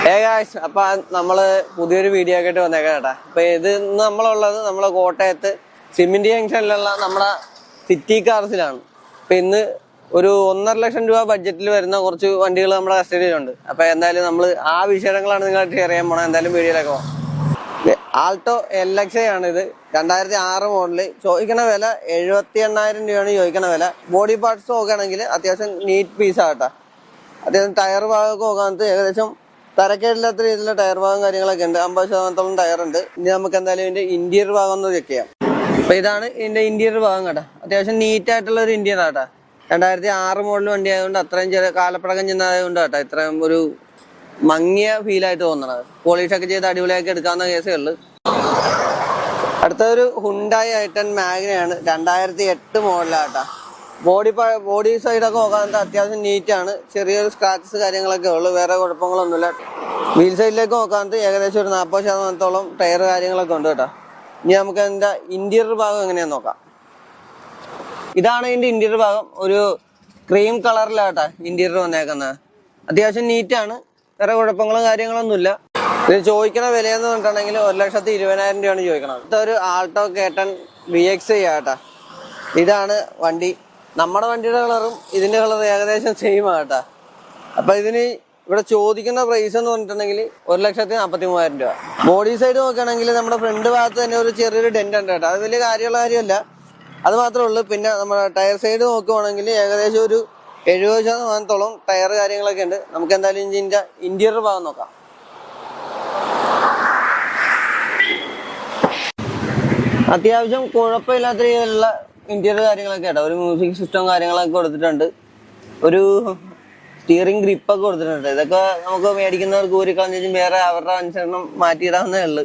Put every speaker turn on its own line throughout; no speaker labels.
Guys, അപ്പൊ നമ്മള് പുതിയൊരു വീഡിയോ ആയിട്ട് വന്നേക്കാം കേട്ടാ. അപ്പൊ ഇത് ഇന്ന് നമ്മളുള്ളത് നമ്മളെ കോട്ടയത്ത് സിമെന്റ് ജംഗ്ഷനിലുള്ള നമ്മുടെ സിറ്റി കാർസിലാണ്. അപ്പൊ ഇന്ന് ഒരു 1.5 ലക്ഷം രൂപ ബഡ്ജറ്റിൽ വരുന്ന കുറച്ച് വണ്ടികൾ നമ്മുടെ കസ്റ്റഡിയിലുണ്ട്. അപ്പൊ എന്തായാലും നമ്മൾ ആ വിഷയങ്ങളാണ് നിങ്ങളായിട്ട് ഷെയർ ചെയ്യാൻ പോണത്. എന്തായാലും വീഡിയോയിലൊക്കെ പോകാം. ആൾട്ടോ LXA ആണ് ഇത്. 2006 മോഡല്. ചോദിക്കണ വില 78,000 രൂപയാണ് ചോദിക്കണ വില. ബോഡി പാർട്സ് നോക്കുകയാണെങ്കിൽ അത്യാവശ്യം നീറ്റ് പീസാകട്ടെ. അത്യാവശ്യം ടയർ ഭാഗമൊക്കെ നോക്കാനത്ത് ഏകദേശം തരക്കേടില്ലാത്ത രീതിയിലുള്ള ടയർ ഭാഗം കാര്യങ്ങളൊക്കെ ഉണ്ട്. 50% ടയർ ഉണ്ട്. ഇനി നമുക്ക് എന്തായാലും ഇതിന്റെ ഇന്റീരിയർ ഭാഗം ഒന്ന് ചെക്ക് ചെയ്യാം. അപ്പൊ ഇതാണ് ഇതിന്റെ ഇന്റീരിയർ ഭാഗം കേട്ടോ. അത്യാവശ്യം നീറ്റ് ആയിട്ടുള്ള ഒരു ഇന്റീരിയർ ആട്ടാ. 2006 മോഡൽ വണ്ടി ആയതുകൊണ്ട് അത്രയും ചെറിയ കാലപ്പഴക്കം ചെന്നതായതുകൊണ്ട് കേട്ടോ ഇത്രയും ഒരു മങ്ങിയ ഫീലായിട്ട് തോന്നണത്. പോളിഷ് ഒക്കെ ചെയ്ത് അടിപൊളിയാക്കി എടുക്കാവുന്ന കേസേ ഉള്ളു. അടുത്തൊരു ഹുണ്ടായി i10 മാഗ്നയാണ്. 2008 മോഡലാട്ടാ. ബോഡി സൈഡൊക്കെ നോക്കാൻ അത്യാവശ്യം നീറ്റാണ്. ചെറിയൊരു സ്ക്രാച്ചസ് കാര്യങ്ങളൊക്കെ ഉള്ളു, വേറെ കുഴപ്പങ്ങളൊന്നുമില്ല. വീൽ സൈഡിലേക്ക് നോക്കാനത്ത് ഏകദേശം ഒരു 40% ടയർ കാര്യങ്ങളൊക്കെ ഉണ്ട് കേട്ടോ. ഇനി നമുക്ക് അതിന്റെ ഇന്റീരിയർ ഭാഗം എങ്ങനെയാന്ന് നോക്കാം. ഇതാണ് ഇതിന്റെ ഇന്റീരിയർ ഭാഗം. ഒരു ക്രീം കളറിലാട്ടാ ഇന്റീരിയർ വന്നേക്കുന്നത്. അത്യാവശ്യം നീറ്റാണ്, വേറെ കുഴപ്പങ്ങളും കാര്യങ്ങളൊന്നുമില്ല. ഇത് ചോദിക്കണ വിലയെന്ന് പറഞ്ഞിട്ടുണ്ടെങ്കിൽ 1,20,000 രൂപയാണ് ചോദിക്കണത്. ഇതൊരു ആൾട്ടോ K10 VXi ആട്ടാ. ഇതാണ് വണ്ടി. നമ്മുടെ വണ്ടിയുടെ കളറും ഇതിന്റെ കളറും ഏകദേശം സെയിം ആട്ടാ. അപ്പൊ ഇതിന് ഇവിടെ ചോദിക്കുന്ന പ്രൈസ് എന്ന് പറഞ്ഞിട്ടുണ്ടെങ്കിൽ 1,43,000 രൂപ. ബോഡി സൈഡ് നോക്കുകയാണെങ്കിൽ നമ്മുടെ ഫ്രണ്ട് ഭാഗത്ത് തന്നെ ഒരു ചെറിയൊരു ഡെന്റ് ഉണ്ട് കേട്ടോ. അത് വലിയ കാര്യമുള്ള കാര്യമല്ല, അത് മാത്രമേ ഉള്ളൂ. പിന്നെ നമ്മുടെ ടയർ സൈഡ് നോക്കുവാണെങ്കിൽ ഏകദേശം ഒരു 70% ടയർ കാര്യങ്ങളൊക്കെ ഉണ്ട്. നമുക്ക് എന്തായാലും ഇതിന്റെ ഇന്റീരിയർ ഭാഗം നോക്കാം. അത്യാവശ്യം കുഴപ്പമില്ലാത്ത രീതിയിലുള്ള ഇന്റീരിയർ കാര്യങ്ങളൊക്കെ കേട്ടോ. ഒരു മ്യൂസിക് സിസ്റ്റം കാര്യങ്ങളൊക്കെ കൊടുത്തിട്ടുണ്ട്. ഒരു സ്റ്റിയറിംഗ് ഗ്രിപ്പൊക്കെ കൊടുത്തിട്ടുണ്ട്. ഇതൊക്കെ നമുക്ക് മേടിക്കുന്നവർക്ക് ഊരിക്കളഞ്ഞും വേറെ അവരുടെ അനുസരണം മാറ്റിയിടാവുന്നേ ഉള്ളു.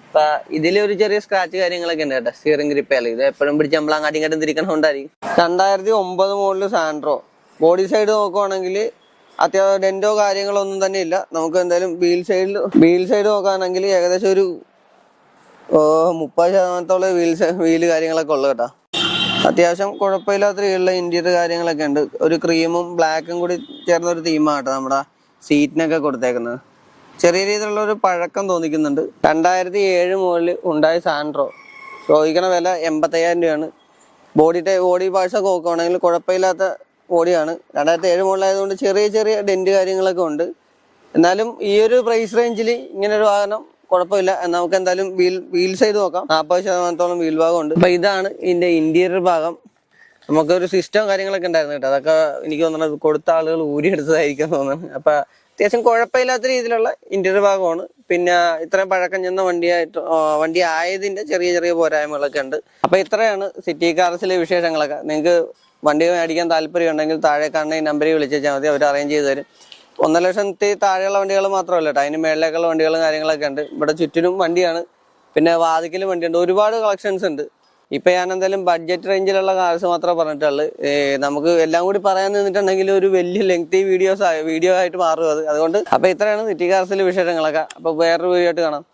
അപ്പൊ ഇതിലൊരു ചെറിയ സ്ക്രാച്ച് കാര്യങ്ങളൊക്കെ ഉണ്ട് കേട്ടോ. സ്റ്റിയറിംഗ് ഗ്രിപ്പല്ല, ഇത് എപ്പോഴും പിടിച്ച് നമ്മൾ അങ്ങാട്ടും ഇങ്ങോട്ടും തിരിക്കണോണ്ടായിരിക്കും. 2009 മോഡല് സാൻഡ്രോ. ബോഡി സൈഡ് നോക്കുവാണെങ്കിൽ അത്യാവശ്യം ഡെന്റോ കാര്യങ്ങളോ ഒന്നും തന്നെ ഇല്ല. നമുക്ക് എന്തായാലും വീൽ സൈഡ് നോക്കുകയാണെങ്കിൽ ഏകദേശം ഒരു 30% വീല് കാര്യങ്ങളൊക്കെ ഉള്ളു കേട്ടോ. അത്യാവശ്യം കുഴപ്പമില്ലാത്ത രീതിയിലുള്ള ഇന്റീരിയർ കാര്യങ്ങളൊക്കെ ഉണ്ട്. ഒരു ക്രീമും ബ്ലാക്കും കൂടി ചേർന്ന ഒരു തീമാണ് കേട്ടോ നമ്മുടെ സീറ്റിനൊക്കെ കൊടുത്തേക്കുന്നത്. ചെറിയ രീതിയിലുള്ള ഒരു പഴക്കം തോന്നിക്കുന്നുണ്ട്. 2007 മോഡല് ഉണ്ടായ സാൻഡ്രോ. ചോദിക്കണ വില 85,000 രൂപയാണ്. ബോഡി പാർട്സ് ഒക്കെ നോക്കുകയാണെങ്കിൽ കുഴപ്പമില്ലാത്ത ബോഡിയാണ്. 2007 മോഡലായതുകൊണ്ട് ചെറിയ ചെറിയ ഡെന്റ് കാര്യങ്ങളൊക്കെ ഉണ്ട്. എന്നാലും ഈ ഒരു പ്രൈസ് റേഞ്ചിൽ ഇങ്ങനൊരു വാഹനം കുഴപ്പമില്ല. നമുക്ക് എന്തായാലും വീൽ സൈഡ് നോക്കാം. 40% വീൽ ഭാഗം ഉണ്ട്. അപ്പൊ ഇതാണ് ഇതിന്റെ ഇന്റീരിയർ ഭാഗം. നമുക്കൊരു സിസ്റ്റം കാര്യങ്ങളൊക്കെ ഉണ്ടായിരുന്നു കേട്ടോ. അതൊക്കെ എനിക്ക് തോന്നുന്നത് കൊടുത്ത ആളുകൾ ഊരിയെടുത്തതായിരിക്കും തോന്നുന്നത്. അപ്പൊ അത്യാവശ്യം കുഴപ്പമില്ലാത്ത രീതിയിലുള്ള ഇന്റീരിയർ ഭാഗമാണ്. പിന്നെ ഇത്രയും പഴക്കം ചെന്ന വണ്ടി ആയതിന്റെ ചെറിയ ചെറിയ പോരായ്മകളൊക്കെ ഉണ്ട്. അപ്പൊ ഇത്രയാണ് സിറ്റി കാർസിലെ വിശേഷങ്ങളൊക്കെ. നിങ്ങൾക്ക് വണ്ടി മേടിക്കാൻ താല്പര്യം ഉണ്ടെങ്കിൽ താഴെ കാണുന്ന ഈ നമ്പറിൽ വിളിച്ചാൽ മതി, അവർ അറേഞ്ച് ചെയ്ത് തരും. 1 ലക്ഷത്തിൽ താഴെയുള്ള വണ്ടികൾ മാത്രമല്ല കേട്ടോ, അതിന് മേളിലേക്കുള്ള വണ്ടികളും കാര്യങ്ങളൊക്കെ ഉണ്ട്. ഇവിടെ ചുറ്റിനും വണ്ടിയാണ്, പിന്നെ വാതിക്കലും വണ്ടിയുണ്ട്. ഒരുപാട് കളക്ഷൻസ് ഉണ്ട്. ഇപ്പൊ ഞാൻ എന്തായാലും ബഡ്ജറ്റ് റേഞ്ചിലുള്ള കാർസ് മാത്രമേ പറഞ്ഞിട്ടുള്ളൂ. നമുക്ക് എല്ലാം കൂടി പറയാൻ നിന്നിട്ടുണ്ടെങ്കിൽ ഒരു വലിയ ലെങ്തി വീഡിയോ ആയിട്ട് മാറും അത്. അതുകൊണ്ട് അപ്പൊ ഇത്രയാണ് സിറ്റി കാർസിലെ വിശേഷങ്ങളൊക്കെ. അപ്പൊ വേറൊരു വീഡിയോ ആയിട്ട് കാണാം.